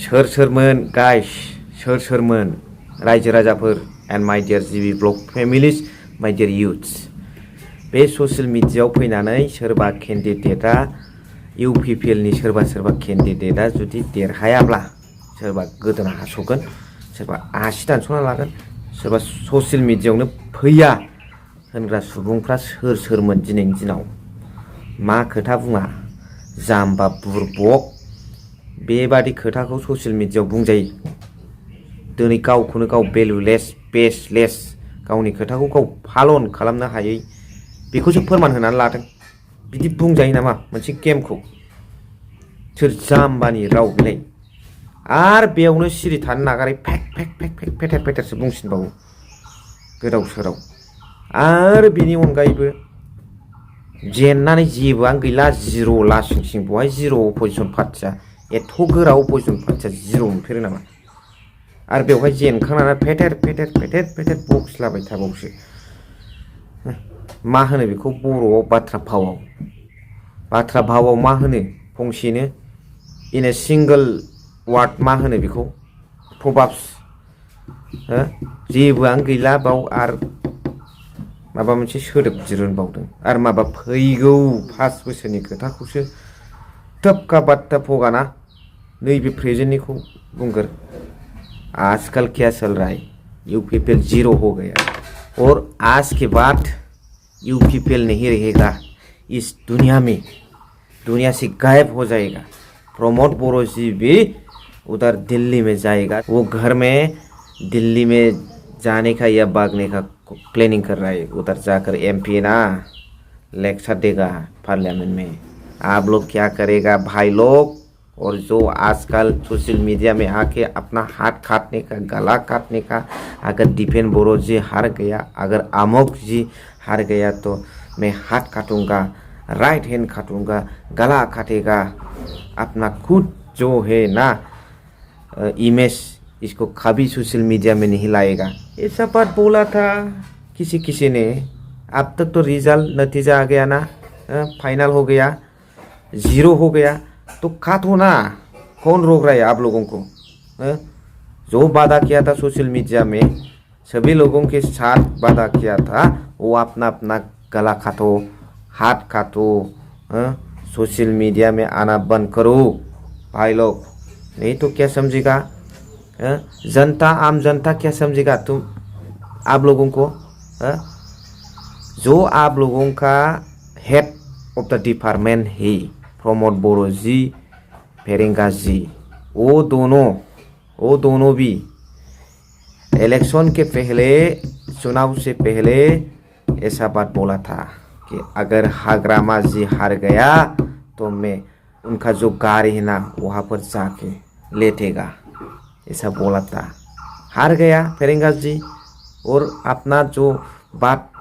सोरमोन गाइस सोरमोन रायजो राजाफोर एंड माय डियर जीबी ब्लग फेमिलिज माय डियर युथ्स बे ससियेल मिडियायाव फैनानै सोरबा केन्डिडेटआ UPPL नि सोरबा केन्डिडेटआ जुदि देरहायाब्ला सोरबा गोदोना हासगोन सोरबा आसि दानस'ना लागोन सोरबा ससियेल मिडियायावनो फैया होनग्रा सुबुंफ्रा सोरमोन दिनैनि दिनाव मा खोथा बुङा जाम्बा बुरबक बेबादि खोथाखौ ससियेल मिडियायाव बुंजायो दिनै गावखौनो गाव भेलुलेस बेसलेस गावनि खोथाखौ गाव पालन खालामनो हायै बेखौसो फोरमान होनानै लादों बिदि बुंजायो नामा मोनसे गेमखौ सोर जाम्बानि राव बिलाय आर बेयावनो सिरि थानो नागारै फेक फेथेरसो बुंसिनबावो गोदाव सोराव आरो बिनि अनगायैबो जेननानै जेबोआनो गैला जिर' लासिं बहाय जिर' अपोजिसन पार्टिया एथ' गोरा अपोजिसन पार्टिया जिर' मोनफेरो नामा आरो बेवहाय जेनखांनानै फेथेर बक्सलाबाय थाबावसो मा होनो बेखौ बर'आव बाथ्रा भावाव मा होनो फंसेनो इन ए सिंगल वार्ड मा होनो बेखौ प्रभाब्स जेबोआनो गैला बाव आरो माबा मोनसे सोदोब दिरुनबावदों आरो माबा फैगौ 5 बोसोरनि खोथाखौसो थोबका बात्ता फगाना नैबे प्रेजेंटनिखौ बुंगोर आजकल क्या चल रहा है UPPL जीरो हो गया और आज के बाद UPPL नहीं रहेगा इस दुनिया में दुनिया से गायब हो जाएगा प्रमोद बोरो जी भी उधर दिल्ली में जाएगा वो घर में दिल्ली में जाने का या भागने का प्लानिंग कर रहा है उधर जाकर MP ना लेक्चर देगा पार्लियामेंट में आप लोग क्या करेगा भाई लोग और जो आजकल सोशल मीडिया में आके अपना हाथ काटने का गला काटने का अगर दीपेन बोरो जी हार गया अगर अमोक जी हार गया तो मैं हाथ काटूंगा राइट हैंड काटूंगा गला काटेगा अपना खुद जो है ना इमेज इसको कभी सोशल मीडिया में नहीं लाएगा ऐसा बात बोला था किसी ने अब तक तो रिजल्ट नतीजा आ गया ना फाइनल हो गया 0 हो गया तो काटो ना कौन रोक रहा है आप लोगों को जो वादा किया था सोशल मीडिया में सभी लोगों के साथ वादा किया था वो अपना गला काटो हाथ काटो सोशल मीडिया में आना बंद करो भाई लोग नहीं तो क्या समझेगा जनता आम जनता क्या समझेगा तुम आप लोगों को जो आप लोगों का हेड ऑफ द डिपार्टमेंट है प्रमोद बोरो जी फेरेंगा जी वो दोनों भी इलेक्शन के पहले चुनाव से पहले ऐसा बात बोला था कि अगर हाग्रामा जी हार गया तो मैं उनका जो गाड़ी है ना वहाँ पर जाके लेटेगा ऐसा बोला था हार गया फेरेंगा जी और अपना जो बात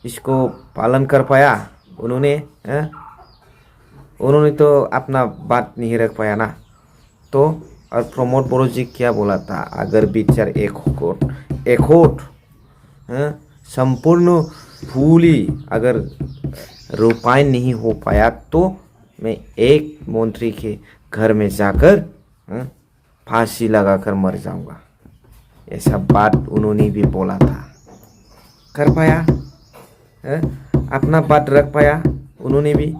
इसको पालन कर पाया उन्होंने तो अपना बात नहीं रख पाया ना तो और प्रमोद बोरो जी क्या बोला था अगर विचार एक संपूर्ण फूली अगर रूपायन नहीं हो पाया तो मैं एक मंत्री के घर में जाकर फांसी लगाकर मर जाऊंगा ऐसा बात उन्होंने भी बोला था कर पाया अपना बात रख पाया उन्होंने भी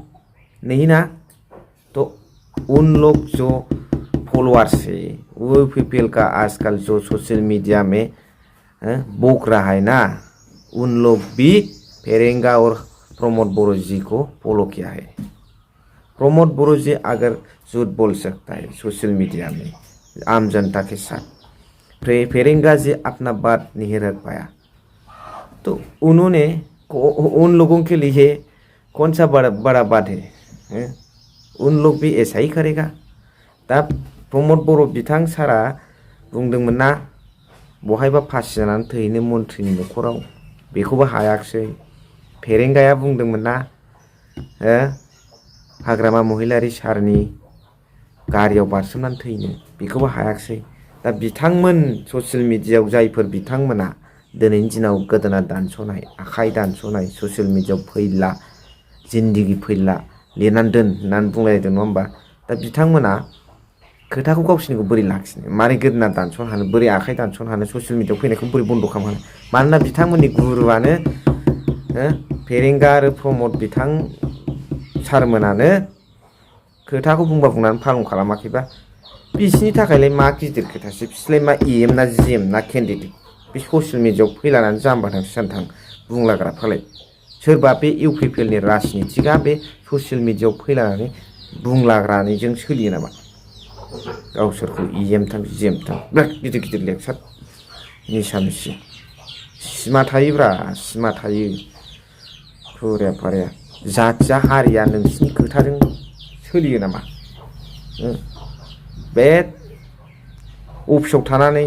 नहीं ना तो उन लोग जो फॉलोअर्स है UPPL का आजकल जो सोशल मीडिया में बोक रहा है ना उन लोग भी फेरेंगा और प्रमोद बोरो जी को फॉलो किया है प्रमोद बोरो जी अगर झूठ बोल सकता है सोशल मीडिया में आम जनता के साथ फेरेंगा जी अपना बात नहीं रख पाया तो उन्होंने उन लोगों के लिए कौन सा बड़ा बात है उन लोग भी ऐसा ही करेगा तब प्रमोद बोरो बिथां सारा बुंदोंमोन ना बहायबा फासि जानानै थैनो मन्थ्रिनि न'खराव बेखौबो हायाखिसै फेरेंगाया बुंदोंमोन ना हाग्रामा महिलारी सारनि गारियाव बारसोमनानै थैनो बेखौबो हायाखिसै दा बिथांमोन ससियेल मिडियायाव जायफोर बिथांमोना दिनैनि दिनाव गोदोना दानस'नाय आखाइ दानस'नाय ससियेल मिडियायाव फैला जिन्दगी फैला लिरनानै दोन होननानै बुंलायदों नङा होमबा दा बिथांमोना खोथाखौ गावसिनिखौ बोरै लाखिनो मारै गोदोना दानस'नो हानो बोरै आखाइ दानस'नो हानो ससियेल मिडियाआव फैनायखौ बोरै बन्द' खालामनो हानो मानोना बिथांमोननि गुरुआनो फेरेंगा आरो प्रमद बिथां सारमोनानो खोथाखौ बुंनानै फालं खालामाखैबा बिसिनि थाखायलाय मा गिदिर खोथासै बिसोरलाय मा EM ना GM ना केन्डिडेट बे ससियेल मिडियाआव फैलानानै जाम्बा थांसि सानथां बुंलाग्राफ्रालाय सोरबा बे इउपिपिएलनि राजनितिकआ बे ससियेल मिडियाआव फैलानानै बुंलाग्रानिजों सोलियो नामा गावसोरखौ EM थां GM थां बिराद गिदिर गिदिर लेक्सार मिसामिसि सिमा थायोब्रा सिमा थायो फुराया फाराया जाथिया हारिया नोंसिनि खोथाजों सोलियो नामा बे अफिसाव थानानै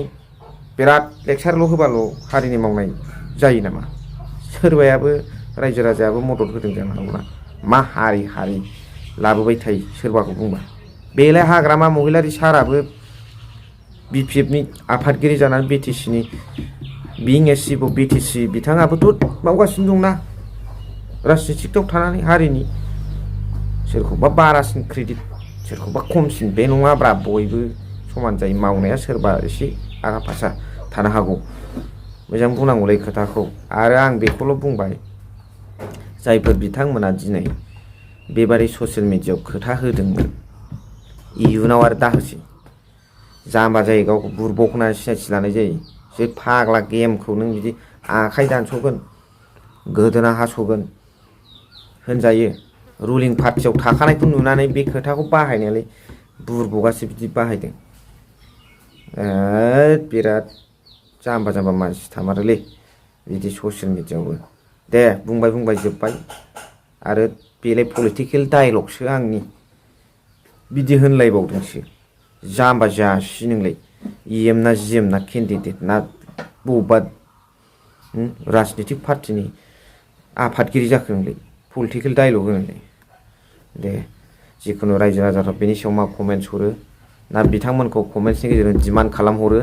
बिराद लेक्सारल' होबाल' हारिनि मावनाय जायो नामा सोरबायाबो रायजो राजायाबो मदद होदों जानो हागौना मा हारि लाबोबाय थायो सोरबाखौ बुंबा बेलाय हाग्रामा महिलारि साराबो BPFनि आफादगिरि जानानै BTCनि बिं ए चिफ अफ BTC बिथाङाबोथ' मावगासिनो दंना राजनितिकआव थानानै हारिनि सोरखौबा बारासिन क्रेडिट सोरखौबा खमसिन बे नङाब्रा बयबो समान जायो मावनाया सोरबा एसे आखा फाखा थानो हागौ मोजां बुंनांगौलै खोथाखौ आरो आं बेखौल' बुंबाय जायफोर बिथांमोना दिनै बेबादि ससियेल मिडियाआव खोथा होदोंमोन इयुनाव आरो दाहोसै जाम्बा जायो गावखौ बुरबक होननानै सिनायथि लानाय जायो जे फाग्ला गेमखौ नों बिदि आखाइ दानस'गोन गोदोना हास'गोन होनजायो रुलिं पार्टियाव थाखानायखौ नुनानै बे खोथाखौ बाहायनायालाय बुरबकआसो बिदि बाहायदों बिराद जाम्बा मानसि थामारोलै बिदि ससियेल मिडियाआवबो दे बुंबाय जोब्बाय आरो बेलाय पलिटिकेल डायलगसो आंनि बिदि होनलायबावदोंसो जाम्बा जासि नोंलाय EM ना GM ना केन्डिडेट ना बबेबा राजनितिक पार्टिनि आफादगिरि जाखो नोंलाय पलिटिकेल डायलग होनोलाय दे जिखुनु रायजो राजाफ्रा बेनि सायाव मा कमेन्ट्स हरो ना बिथांमोनखौ कमेन्ट्सनि गेजेरजों डिमान्ड खालामहरो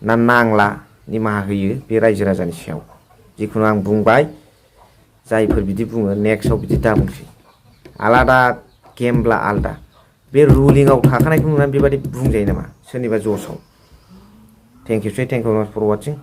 ना नांला निमाहा होयो बे रायजो राजानि सायाव जिखुनु आं बुंबाय जायफोर बिदि बुङो नेक्स्टआव बिदि दाबुंसै आलादा गेमब्ला आलादा बे रुलिंआव थाखानायखौ नुनानै बेबादि बुंजायो नामा सोरनिबा जसाव थेंक इउ फर वाचिं।